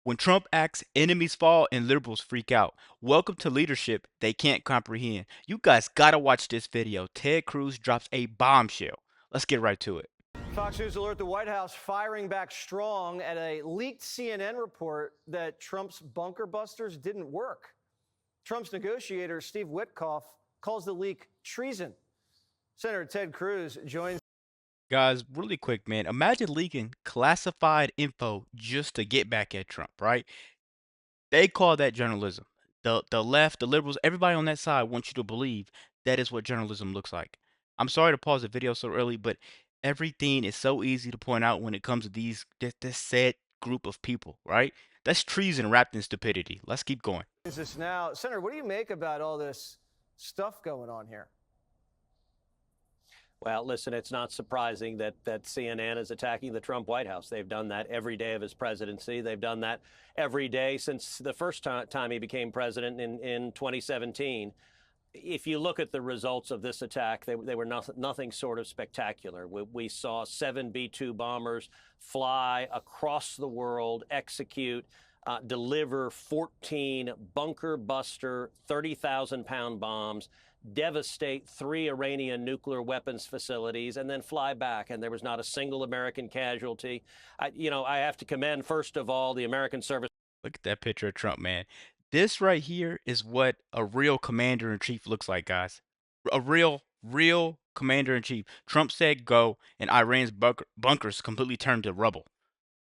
When Trump acts, enemies fall and liberals freak out. Welcome to leadership they can't comprehend. You guys gotta watch this video. Ted Cruz drops a bombshell. Let's get right to it. Fox News alert the White House firing back strong at a leaked CNN report that Trump's bunker busters didn't work. Trump's negotiator, Steve Witkoff, calls the leak treason. Senator Ted Cruz joins. Guys, really quick, man. Imagine leaking classified info just to get back at Trump, right? They call that journalism. The left, the liberals, everybody on that side wants you to believe that is what journalism looks like. I'm sorry to pause the video so early, but everything is so easy to point out when it comes to this said group of people, right? That's treason wrapped in stupidity. Let's keep going. This now. Senator, what do you make about all this stuff going on here? Well, listen, it's not surprising that CNN is attacking the Trump White House. They've done that every day of his presidency. They've done that every day since the first time he became president in 2017. If you look at the results of this attack, they were nothing short of spectacular. We saw 7 B-2 bombers fly across the world, execute, deliver 14 bunker buster, 30,000-pound bombs, devastate 3 Iranian nuclear weapons facilities, and then fly back. And there was not a single American casualty. I have to commend, first of all, the American service. Look at that picture of Trump, man. This right here is what a real commander-in-chief looks like, guys. A real commander-in-chief. Trump said go, and Iran's bunkers completely turned to rubble.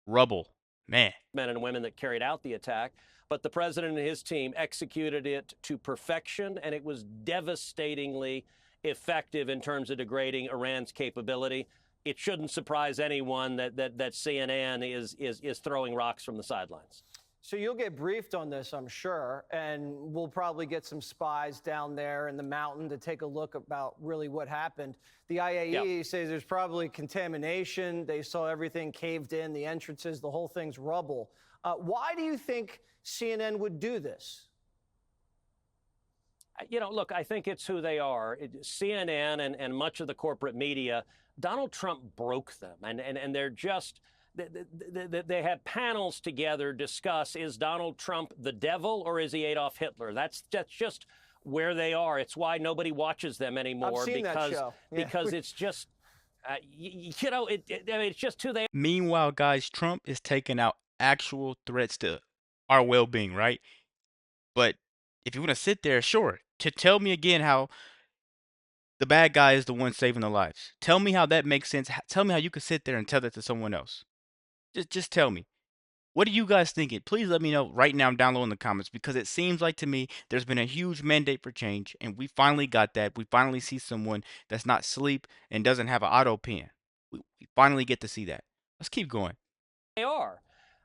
Rubble. Man. Men and women that carried out the attack. But the president and his team executed it to perfection, and it was devastatingly effective in terms of degrading Iran's capability. It shouldn't surprise anyone that CNN is throwing rocks from the sidelines. So you'll get briefed on this, I'm sure, and we'll probably get some spies down there in the mountain to take a look about really what happened. The IAEA says there's probably contamination. They saw everything caved in, the entrances, the whole thing's rubble. Why do you think CNN would do this? Look, I think it's who they are. CNN and much of the corporate media, Donald Trump broke them, and they're just... They had panels together discuss, is Donald Trump the devil or is he Adolf Hitler? That's just where they are. It's why nobody watches them anymore. I've seen that show. Yeah. Because it's just, it's just who they are. Meanwhile, guys, Trump is taking out actual threats to our well-being, right? But if you want to sit there, sure, to tell me again how the bad guy is the one saving the lives. Tell me how that makes sense. Tell me how you could sit there and tell that to someone else. Just tell me. What are you guys thinking? Please let me know right now down low in the comments, because it seems like to me there's been a huge mandate for change, and we finally got that. We finally see someone that's not asleep and doesn't have an auto pen. We finally get to see that. Let's keep going. They are.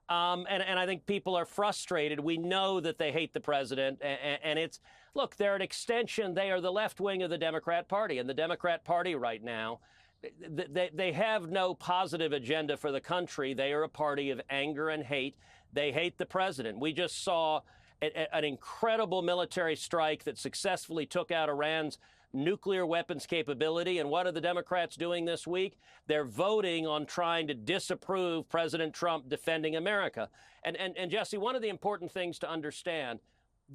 And I think people are frustrated. We know that they hate the president, and it's, look, they're an extension. They are the left wing of the Democrat Party, and the Democrat Party right now, they have no positive agenda for the country. They are a party of anger and hate. They hate the president. We just saw an incredible military strike that successfully took out Iran's nuclear weapons capability. And what are the Democrats doing this week? They're voting on trying to disapprove President Trump defending America. And Jesse, one of the important things to understand,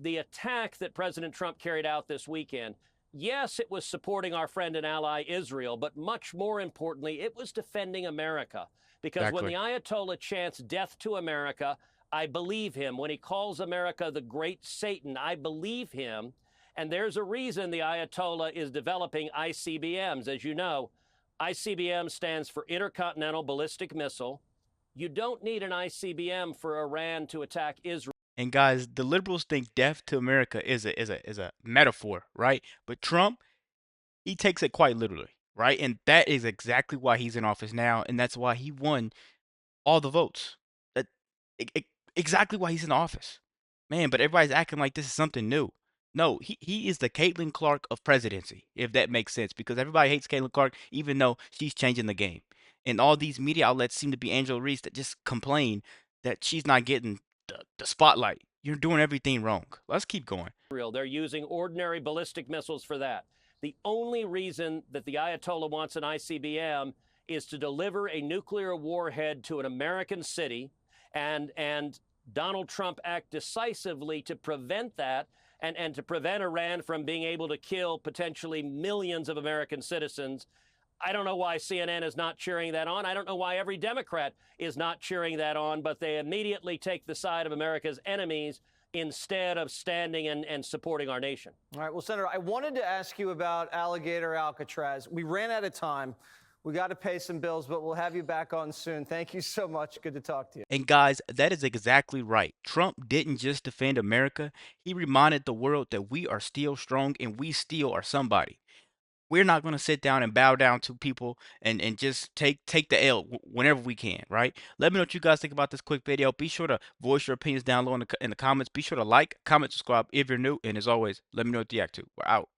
the attack that President Trump carried out this weekend, yes, it was supporting our friend and ally Israel, but much more importantly, it was defending America. Because when the Ayatollah chants death to America, I believe him. When he calls America the great Satan, I believe him. And there's a reason the Ayatollah is developing ICBMs. As you know, ICBM stands for Intercontinental Ballistic Missile. You don't need an ICBM for Iran to attack Israel. And guys, the liberals think death to America is a metaphor, right? But Trump, he takes it quite literally, right? And that is exactly why he's in office now, and that's why he won all the votes. That exactly why he's in office, man. But everybody's acting like this is something new. No, he is the Caitlin Clark of presidency, if that makes sense, because everybody hates Caitlin Clark, even though she's changing the game. And all these media outlets seem to be Angela Reese that just complain that she's not getting the spotlight. You're doing everything wrong. Let's keep going. They're using ordinary ballistic missiles for that. The only reason that the Ayatollah wants an ICBM is to deliver a nuclear warhead to an American city and Donald Trump act decisively to prevent that and to prevent Iran from being able to kill potentially millions of American citizens. I don't know why CNN is not cheering that on. I don't know why every Democrat is not cheering that on, but they immediately take the side of America's enemies instead of standing and supporting our nation. All right. Well, Senator, I wanted to ask you about Alligator Alcatraz. We ran out of time. We got to pay some bills, but we'll have you back on soon. Thank you so much. Good to talk to you. And guys, that is exactly right. Trump didn't just defend America, he reminded the world that we are still strong and we still are somebody. We're not going to sit down and bow down to people and just take the L whenever we can, right? Let me know what you guys think about this quick video. Be sure to voice your opinions down low in the comments. Be sure to like, comment, subscribe if you're new. And as always, let me know what you react to. We're out.